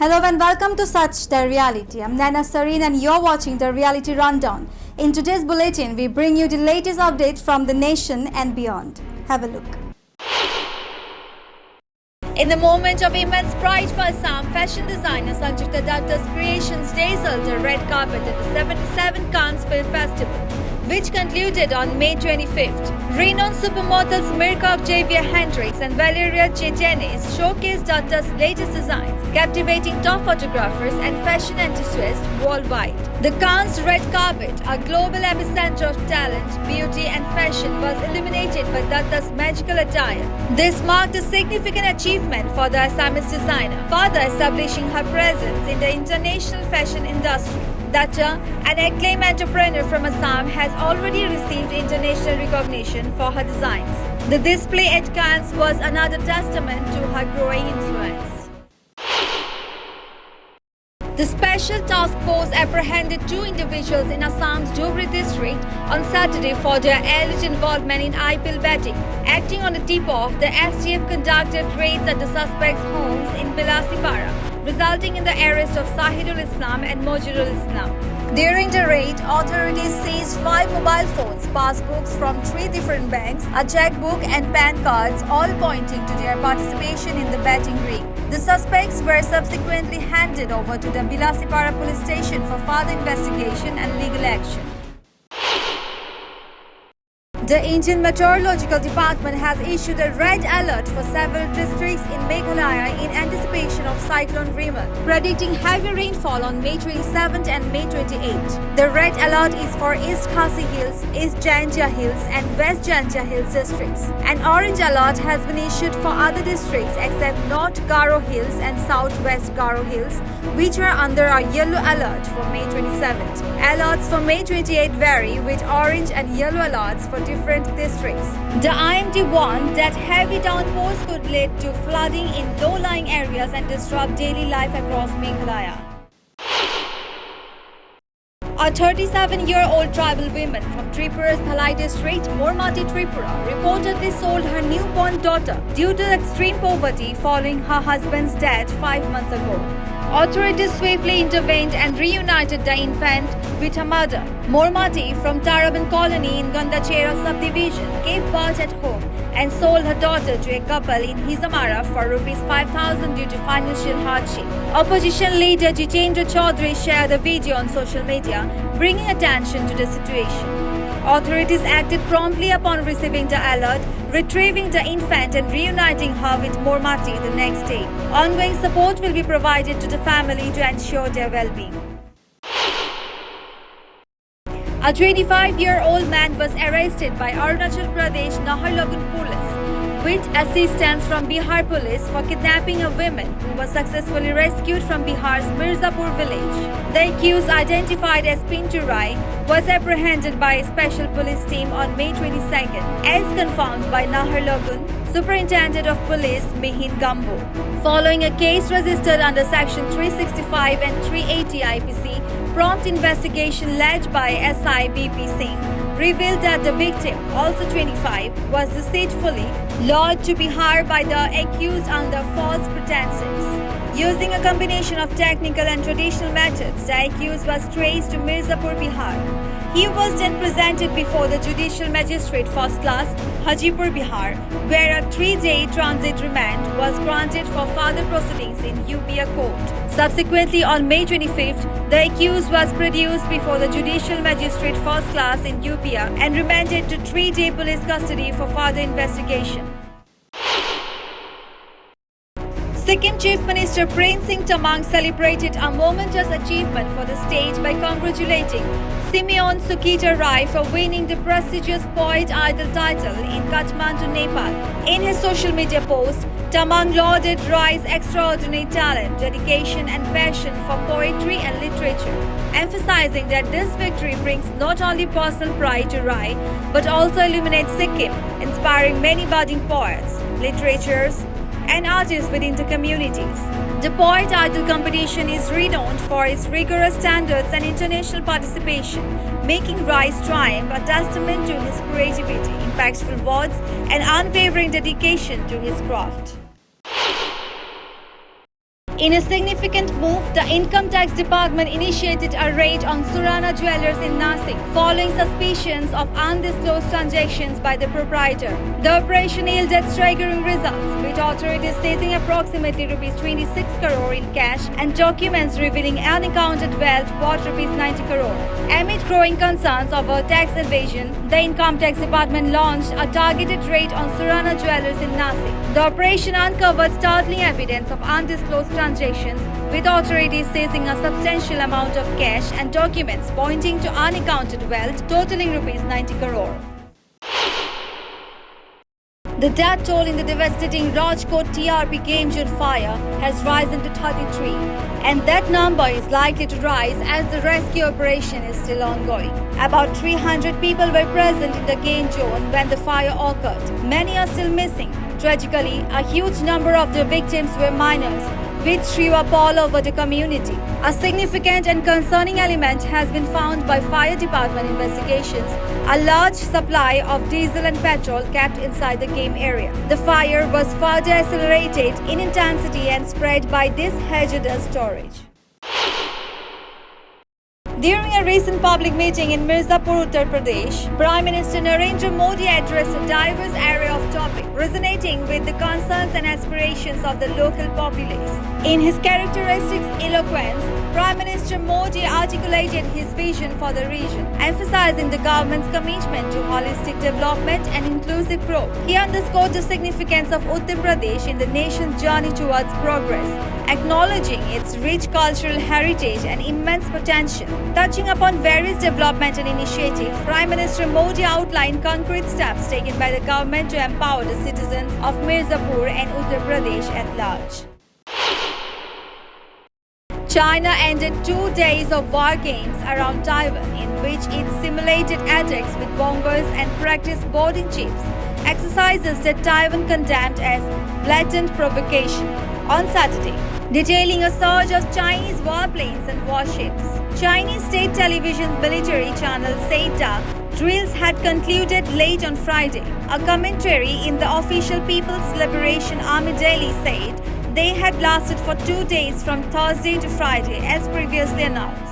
Hello and welcome to Such the Reality. I'm Nana Sareen and you're watching the Reality Rundown. In today's bulletin, we bring you the latest updates from the nation and beyond. Have a look. In the moment of immense pride for Assam, fashion designer Sanjukta Datta's creations dazzled the red carpet at the 77th Cannes Film Festival, which concluded on May 25th. Renowned supermodels Mirka Octavia Hendricks and Valeria Chechenes showcased Datta's latest designs, captivating top photographers and fashion enthusiasts worldwide. The Cannes red carpet, a global epicenter of talent, beauty and fashion, was illuminated by Datta's magical attire. This marked a significant achievement for the Assamese designer, further establishing her presence in the international fashion industry. Datta, an acclaimed entrepreneur from Assam, has already received international recognition for her designs. The display at Cannes was another testament to her growing influence. The Special Task Force apprehended two individuals in Assam's Dhubri district on Saturday for their alleged involvement in IPL betting. Acting on a tip-off, the STF conducted raids at the suspects' homes in Bilasipara, resulting in the arrest of Sahidul Islam and Mojidul Islam. During the raid, authorities seized 5 mobile phones, passbooks from 3 different banks, a checkbook and PAN cards, all pointing to their participation in the betting ring. The suspects were subsequently handed over to the Bilasipara police station for further investigation and legal action. The Indian Meteorological Department has issued a red alert for several districts in Meghalaya in anticipation of Cyclone Remal, predicting heavy rainfall on May 27th and May 28th. The red alert is for East Khasi Hills, East Janjia Hills and West Janjia Hills districts. An orange alert has been issued for other districts except North Garo Hills and Southwest Garo Hills, which are under a yellow alert for May 27th. Alerts for May 28th vary, with orange and yellow alerts for different districts. The IMD warned that heavy downpours could lead to flooding in low-lying areas and disrupt daily life across Meghalaya. A 37-year-old tribal woman from Tripura's Thalai district, Mormati, Tripura, reportedly sold her newborn daughter due to extreme poverty following her husband's death 5 months ago. Authorities swiftly intervened and reunited the infant with her mother. Mormati from Taraban colony in Gandachera subdivision gave birth at home and sold her daughter to a couple in Hizamara for Rs 5,000 due to financial hardship. Opposition leader Jitendra Chaudhary shared the video on social media, bringing attention to the situation. Authorities acted promptly upon receiving the alert, retrieving the infant and reuniting her with Mormati the next day. Ongoing support will be provided to the family to ensure their well-being. A 25-year-old man was arrested by Arunachal Pradesh Naharlagun police with assistance from Bihar police for kidnapping a woman who was successfully rescued from Bihar's Mirzapur village. The accused, identified as Pintu Rai, was apprehended by a special police team on May 22nd, as confirmed by Naharlagun Superintendent of Police Mihin Gambo. Following a case registered under Section 365 and 380 IPC, prompt investigation led by SI BP Singh revealed that the victim, also 25, was deceitfully lured to Bihar by the accused under false pretenses. Using a combination of technical and traditional methods, the accused was traced to Mirzapur, Bihar. He was then presented before the Judicial Magistrate First Class, Hajipur, Bihar, where a 3-day transit remand was granted for further proceedings in Upia court. Subsequently, on May 25th, the accused was produced before the Judicial Magistrate First Class in Upia and remanded to 3-day police custody for further investigation. Sikkim Chief Minister Prem Singh Tamang celebrated a momentous achievement for the state by congratulating Simeon Sukita Rai for winning the prestigious Poet Idol title in Kathmandu, Nepal. In his social media post, Tamang lauded Rai's extraordinary talent, dedication and passion for poetry and literature, emphasizing that this victory brings not only personal pride to Rai but also illuminates Sikkim, inspiring many budding poets, literatures and artists within the communities. The Poet Idol competition is renowned for its rigorous standards and international participation, making Rai's triumph a testament to his creativity, impactful words, and unwavering dedication to his craft. In a significant move, the Income Tax Department initiated a raid on Surana Jewellers in Nasik following suspicions of undisclosed transactions by the proprietor. The operation yielded staggering results, with authorities seizing approximately Rs 26 crore in cash and documents revealing unaccounted wealth worth Rs 90 crore. Amid growing concerns over tax evasion, the Income Tax Department launched a targeted raid on Surana Jewellers in Nasik. The operation uncovered startling evidence of undisclosed transactions, with authorities seizing a substantial amount of cash and documents pointing to unaccounted wealth totaling Rs 90 crore. The death toll in the devastating Rajkot TRP game zone fire has risen to 33, and that number is likely to rise as the rescue operation is still ongoing. About 300 people were present in the game zone when the fire occurred. Many are still missing. Tragically, a huge number of the victims were minors, which threw up all over the community. A significant and concerning element has been found by fire department investigations: a large supply of diesel and petrol kept inside the game area. The fire was further accelerated in intensity and spread by this hazardous storage. During a recent public meeting in Mirzapur, Uttar Pradesh, Prime Minister Narendra Modi addressed a diverse array of topics, resonating with the concerns and aspirations of the local populace. In his characteristic eloquence, Prime Minister Modi articulated his vision for the region, emphasizing the government's commitment to holistic development and inclusive growth. He underscored the significance of Uttar Pradesh in the nation's journey towards progress, acknowledging its rich cultural heritage and immense potential. Touching upon various developmental initiatives, Prime Minister Modi outlined concrete steps taken by the government to empower the citizens of Mirzapur and Uttar Pradesh at large. China ended 2 days of war games around Taiwan, in which it simulated attacks with bombers and practiced boarding ships, exercises that Taiwan condemned as blatant provocation on Saturday, detailing a surge of Chinese warplanes and warships. Chinese state television's military channel said the drills had concluded late on Friday. A commentary in the official People's Liberation Army Daily said they had lasted for 2 days from Thursday to Friday, as previously announced.